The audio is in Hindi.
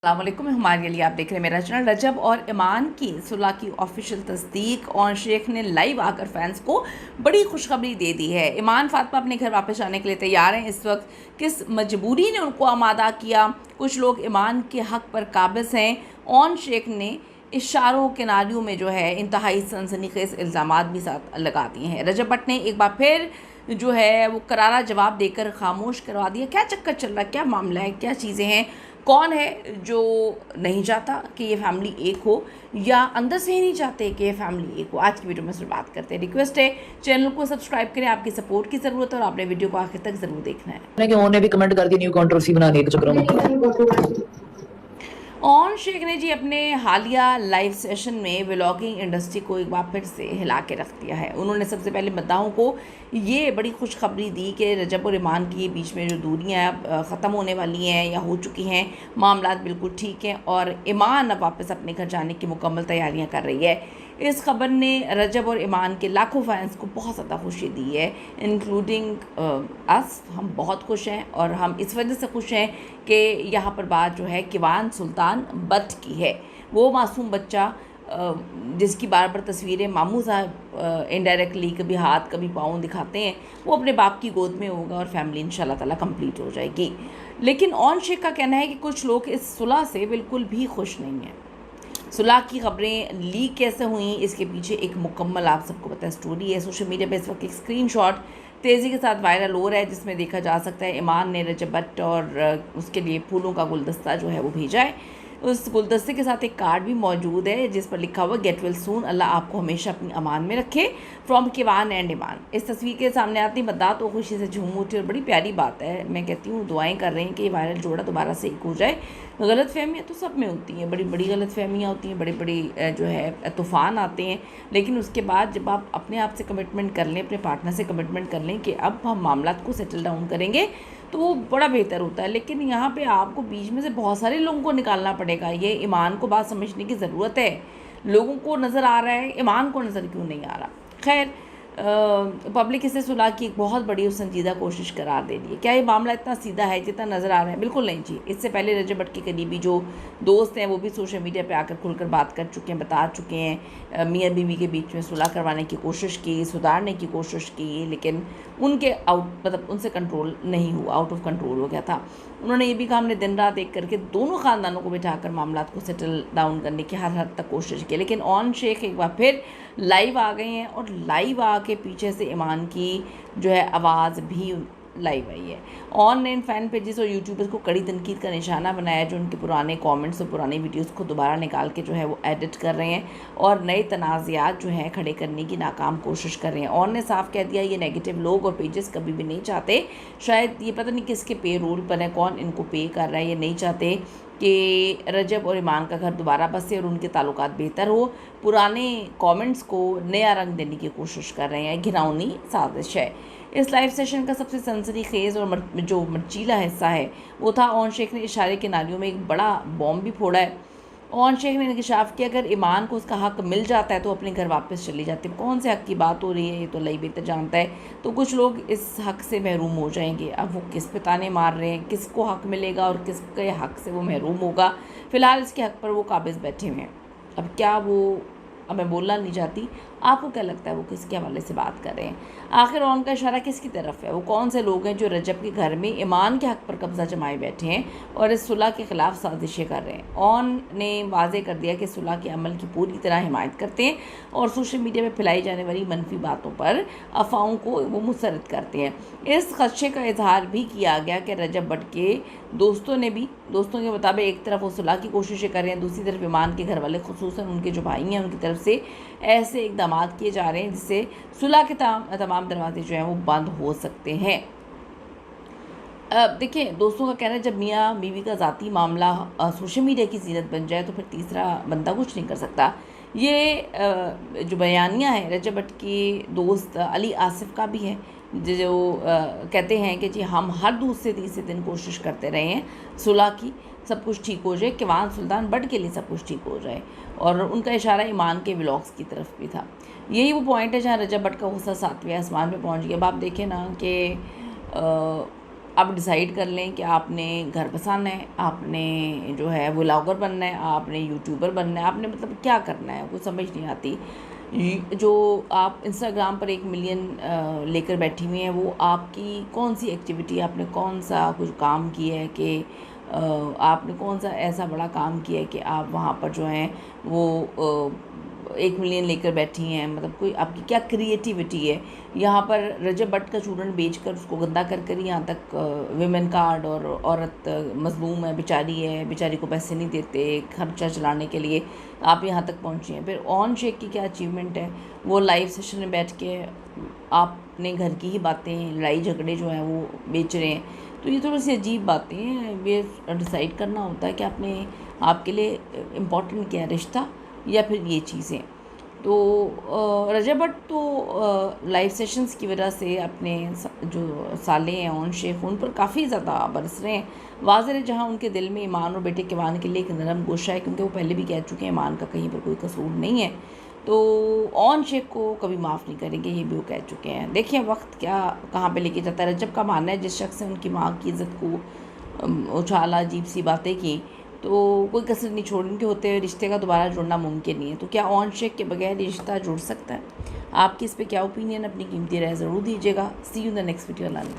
अस्सलामुअलैकुम, हमारे लिए आप देख रहे हैं मेरा चैनल। रजब और ईमान की सुलह की ऑफिशियल तस्दीक और शेख ने लाइव आकर फैंस को बड़ी खुशखबरी दे दी है। ईमान फातिमा अपने घर वापस जाने के लिए तैयार हैं। इस वक्त किस मजबूरी ने उनको आमादा किया, कुछ लोग ईमान के हक़ पर काबिज़ हैं। ऑन शेख ने इशारों किनारियों में जो है इंतहाई सनसनीखेज़ इल्ज़ामात भी साथ लगा दिए हैं। रजब भट्ट ने एक बार फिर जो है वो करारा जवाब देकर खामोश करवा दिया। क्या चक्कर चल रहा है, क्या मामला है, क्या चीज़ें हैं, कौन है जो नहीं चाहता कि ये फैमिली एक हो या अंदर से ही नहीं चाहते कि ये फैमिली एक हो। आज की वीडियो में सिर्फ बात करते हैं। रिक्वेस्ट है चैनल को सब्सक्राइब करें, आपकी सपोर्ट की ज़रूरत है और आपने वीडियो को आखिर तक ज़रूर देखना है। कि उन्होंने भी कमेंट करके न्यू कंट्रोवर्सी बना दी चक्रों में। ऑन शेख ने जी अपने हालिया लाइव सेशन में व्लॉगिंग इंडस्ट्री को एक बार फिर से हिला के रख दिया है। उन्होंने सबसे पहले मद्दाहों को ये बड़ी खुशखबरी दी कि रजब और ईमान के बीच में जो दूरियां अब ख़त्म होने वाली हैं या हो चुकी हैं, मामलात बिल्कुल ठीक हैं और ईमान अब वापस अपने घर जाने की मुकम्मल तैयारियां कर रही है। इस खबर ने रजब और ईमान के लाखों फैंस को बहुत ज़्यादा खुशी दी है, इंक्लूडिंग अस। हम बहुत खुश हैं और हम इस वजह से खुश हैं कि यहाँ पर बात जो है किवान सुल्तान बट की है। वो मासूम बच्चा जिसकी बार बार तस्वीरें मामू साहब इनडायरेक्टली कभी हाथ कभी पाँव दिखाते हैं, वो अपने बाप की गोद में होगा और फैमिली इंशाल्लाह ताला कंप्लीट हो जाएगी। लेकिन ऑन शेख का कहना है कि कुछ लोग इस सुलह से बिल्कुल भी खुश नहीं हैं। सुलह की खबरें लीक कैसे हुई, इसके पीछे एक मुकम्मल आप सबको पता है स्टोरी है। सोशल मीडिया पे इस वक्त एक स्क्रीनशॉट तेज़ी के साथ वायरल हो रहा है जिसमें देखा जा सकता है ईमान ने रजब भट्ट और उसके लिए फूलों का गुलदस्ता जो है वो भेजा है। उस गुलदस्ते के साथ एक कार्ड भी मौजूद है जिस पर लिखा हुआ गेट वेल सून, अल्लाह आपको हमेशा अपनी अमान में रखे, फ्रॉम किवान एंड ईमान। इस तस्वीर के सामने आती मद्दाह तो खुशी से झूम उठी और बड़ी प्यारी बात है। मैं कहती हूँ दुआएं कर रहे हैं कि ये वायरल जोड़ा दोबारा से एक हो जाए। गलत फहमियाँ तो सब में होती हैं, बड़ी बड़ी गलत फहमियाँ होती हैं, बड़ी बड़ी जो है तूफ़ान आते हैं, लेकिन उसके बाद जब आप अपने आप से कमिटमेंट कर लें, अपने पार्टनर से कमिटमेंट कर लें कि अब हम मामलात को सेटल डाउन करेंगे, तो वो बड़ा बेहतर होता है। लेकिन यहाँ पे आपको बीच में से बहुत सारे लोगों को निकालना पड़ेगा। ये ईमान को बात समझने की ज़रूरत है। लोगों को नज़र आ रहा है, ईमान को नज़र क्यों नहीं आ रहा। खैर, पब्लिक इसे सुलह की एक बहुत बड़ी और संजीदा कोशिश करार दे रही है। क्या ये मामला इतना सीधा है जितना नज़र आ रहा है? बिल्कुल नहीं जी। इससे पहले रजब भट्ट के करीबी जो दोस्त हैं वो भी सोशल मीडिया पे आकर खुलकर बात कर चुके हैं, बता चुके हैं। मियाँ बीवी के बीच में सुलह करवाने की कोशिश की, सुधारने की कोशिश की, लेकिन उनके उनसे कंट्रोल नहीं हुआ, आउट ऑफ कंट्रोल हो गया था। उन्होंने ये भी कहा हमने दिन रात एक करके दोनों ख़ानदानों को बिठाकर मामलात को सेटल डाउन करने की हर हद तक कोशिश की। लेकिन ऑन शेख एक बार फिर लाइव आ गए हैं और लाइव आके पीछे से ईमान की जो है आवाज़ भी लाइव आई है। ऑन ने इन फ़ैन पेजेस और यूट्यूबर्स को कड़ी तनकीद का निशाना बनाया जो उनके पुराने कमेंट्स और पुरानी वीडियोस को दोबारा निकाल के जो है वो एडिट कर रहे हैं और नए तनाज़ात जो हैं खड़े करने की नाकाम कोशिश कर रहे हैं। ऑन ने साफ कह दिया ये नेगेटिव लोग और पेजेस कभी भी नहीं चाहते, शायद ये पता नहीं किसके पे रोल पर है, कौन इनको पे कर रहा है, ये नहीं चाहते कि रजब और ईमान का घर दोबारा बसे और उनके ताल्लुकात बेहतर हो। पुराने कमेंट्स को नया रंग देने की कोशिश कर रहे हैं, घिनौनी साजिश है। इस लाइव सेशन का सबसे सनसनीखेज़ और जो मर्चीला हिस्सा है वो था ऑन शेख ने इशारे के नालियों में एक बड़ा बॉम्ब भी फोड़ा है। ऑन शेख ने इंकशाफ किया अगर ईमान को उसका हक़ मिल जाता है तो अपने घर वापस चली जाती है। कौन से हक़ की बात हो रही है ये तो अल्लाह ही बेहतर जानता है। तो कुछ लोग इस हक़ से महरूम हो जाएंगे। अब वो किस पे ताने मार रहे हैं, किसको हक़ मिलेगा और किसके हक़ से वो महरूम होगा, फ़िलहाल इसके हक़ पर वो काबिज़ बैठे हुए हैं। अब क्या वो, अब मैं बोलना नहीं चाहती, आपको क्या लगता है वो किसके हवाले से बात कर रहे हैं? आखिर ऑन का इशारा किसकी तरफ है? वो कौन से लोग हैं जो रजब के घर में ईमान के हक़ पर कब्ज़ा जमाए बैठे हैं और इस सुलह के ख़िलाफ़ साजिशें कर रहे हैं? ऑन ने वाज़े कर दिया कि सुलह के अमल की पूरी तरह हिमायत करते हैं और सोशल मीडिया में फैलाई जाने वाली मनफी बातों पर, अफवाहों को वो मुस्तरद करते हैं। इस खदशे का इजहार भी किया गया कि रजब भट्ट के दोस्तों के मुताबिक एक तरफ वो सुलह की कोशिशें कर रहे हैं, दूसरी तरफ ईमान के घर वाले खुसूसन उनके जो भाई हैं उनकी तरफ से ऐसे इकदाम किए जा रहे हैं जिससे सुलह के तमाम दरवाजे जो हैं वो बंद हो सकते हैं। देखिए, दोस्तों का कहना है जब मियाँ बीवी का ज़ाती मामला सोशल मीडिया की ज़ीनत बन जाए तो फिर तीसरा बंदा कुछ नहीं कर सकता। ये जो बयानिया है रजब भट्ट के दोस्त अली आसिफ का भी है जो कहते हैं कि जी हम हर दूसरे तीसरे दिन कोशिश करते रहे हैं सुलह की, सब कुछ ठीक हो जाए, किवान सुल्तान बट के लिए सब कुछ ठीक हो जाए। और उनका इशारा ईमान के व्लॉग्स की तरफ भी था। यही वो पॉइंट है जहाँ रजब भट्ट का गुस्सा 7वें आसमान पे पहुँच गया। अब आप देखें ना कि आप डिसाइड कर लें कि आपने घर बसाना है, आपने जो है व्लॉगर बनना है, आपने यूट्यूबर बनना है, आपने मतलब क्या करना है, कुछ समझ नहीं आती। जो आप इंस्टाग्राम पर 1 मिलियन लेकर बैठी हुई हैं, वो आपकी कौन सी एक्टिविटी, आपने कौन सा कुछ काम किया है कि आपने कौन सा ऐसा बड़ा काम किया है कि आप वहाँ पर जो हैं वो 1 मिलियन लेकर बैठी हैं। मतलब कोई आपकी क्या क्रिएटिविटी है। यहाँ पर रजब भट्ट का चूरन बेचकर उसको गंदा कर कर यहाँ तक विमेन कार्ड और औरत मजलूम है, बेचारी है, बेचारी को पैसे नहीं देते खर्चा चलाने के लिए, आप यहाँ तक पहुँची हैं। फिर ऑन शेख की क्या अचीवमेंट है, वो लाइव सेशन में बैठ के आपने घर की ही बातें, लड़ाई झगड़े जो हैं वो बेच रहे हैं। तो ये थोड़ी सी अजीब बातें हैं। ये डिसाइड करना होता है कि आपने आपके लिए इम्पोर्टेंट क्या है, रिश्ता या फिर ये चीज़ें। तो रजब भट्ट तो लाइव सेशंस की वजह से अपने जो साले हैं ऑन शेख, उन पर काफ़ी ज़्यादा बरस रहे हैं। वाज़ेह है जहाँ उनके दिल में ईमान और बेटे किवान के लिए एक नरम गोशा है, क्योंकि वो पहले भी कह चुके हैं ईमान का कहीं पर कोई कसूर नहीं है। तो ऑन शेख को कभी माफ़ नहीं करेंगे, ये भी वो कह चुके हैं। देखिए वक्त क्या कहाँ पे लेके जाता है। रजब का मानना है जिस शख्स ने उनकी माँ की इज़्ज़त को उछाला, अजीब सी बातें की, तो कोई कसर नहीं छोड़ने के होते हुए रिश्ते का दोबारा जुड़ना मुमकिन नहीं है। तो क्या ऑन शेक के बगैर रिश्ता जुड़ सकता है? आपकी इस पे क्या ओपिनियन, अपनी कीमती राय ज़रूर दीजिएगा। See you in the next video. Allah ने